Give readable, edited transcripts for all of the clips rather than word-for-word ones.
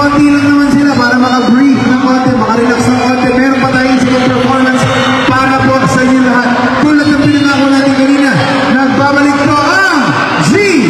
konti lang naman sila para maka-breathe ng konti, maka-relax ng konti. Meron pa tayong silang performance para po sa inyo lahat. Tulad ng pinangako natin kanina, nagbabalik po ang GAC!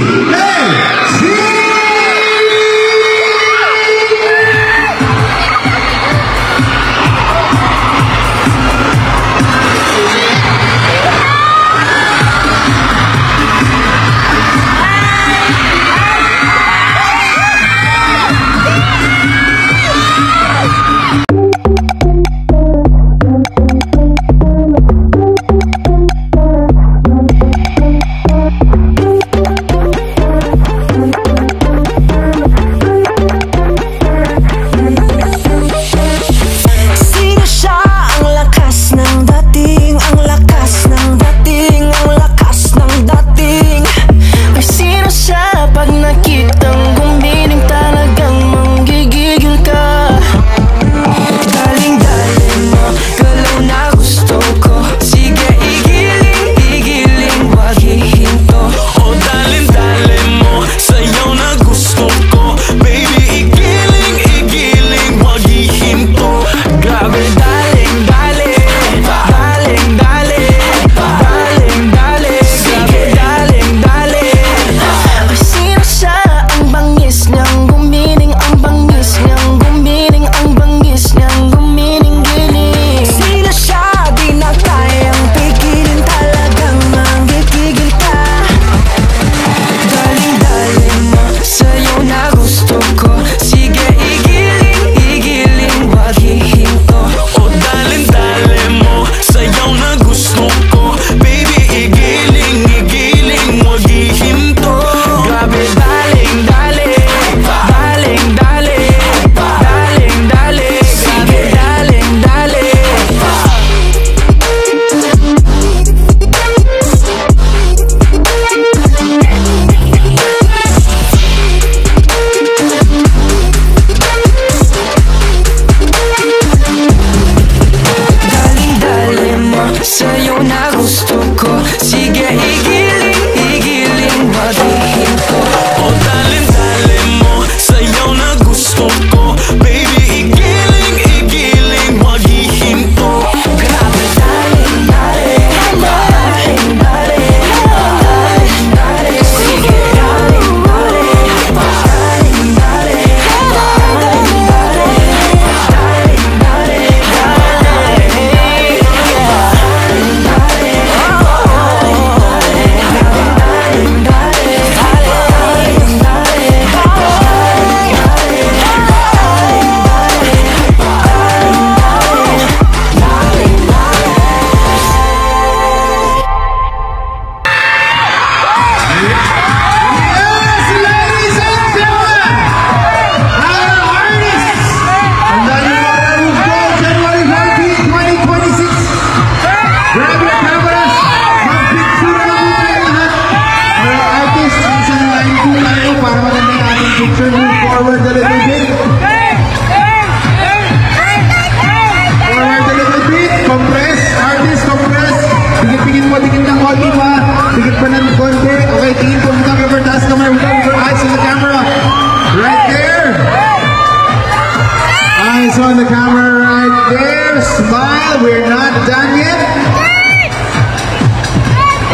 On the camera right there. Smile. We're not done yet.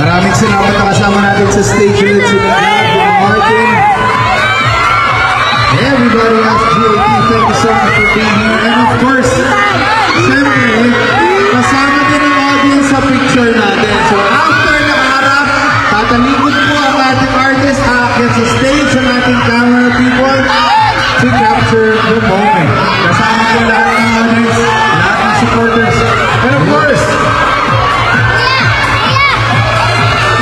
Maraming salamat na kasama natin sa stage ulit sila Martin. Everybody else, GAT, thank you so much for being here. And of course, siyempre, kasama din ang audience sa picture natin. So after nakaharap, tatalikod po ang ating artist aakyat sa stage sa ating camera people to capture the moment. Kasama ko lahat ng audience, lahat ng supporters. And of course,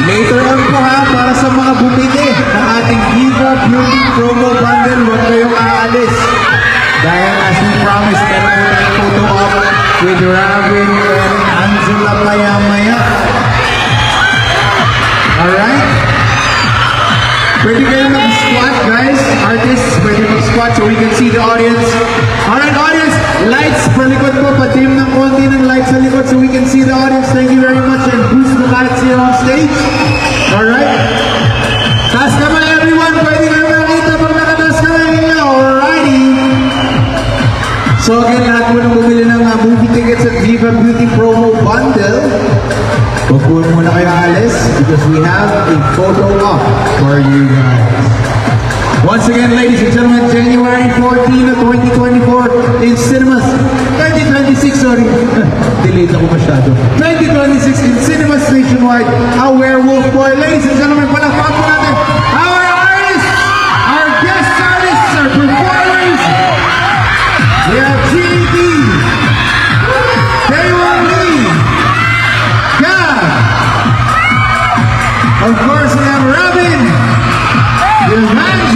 later on po ha, para sa mga bumili ng ating Viva Beauty Promo Bundle, huwag kayong aalis. Dahil as we promised, meron po tayong photo op with Ravin and Angela maya-maya. Alright? Pwede kayo mag-squat, guys. Artists, pwede mag-squat so we can see the audience. Alright, audience, lights sa likod po. Patim ng konti ng lights sa likod so we can see the audience. Thank you very much and boost the lights here on stage. Alright? Taas naman everyone. Pwede kayo makita pag nakataas ka na ninyo. Alrighty. So again, lahat mo nang bumili ng movie tickets at Viva Beauty promo bundle, huwag po muna kayo alis because we have a photo op for you guys. Once again, ladies and gentlemen, January 14 of 2024 in cinemas. 2026, sorry. Delayed ako masyado. 2026 in cinemas nationwide. A Werewolf Boy. Ladies and gentlemen, palakpakan po natin our artists, our guest artists, our performers. We have GD, Daewon Lee, Gab. Of course, we have Robin, Johan.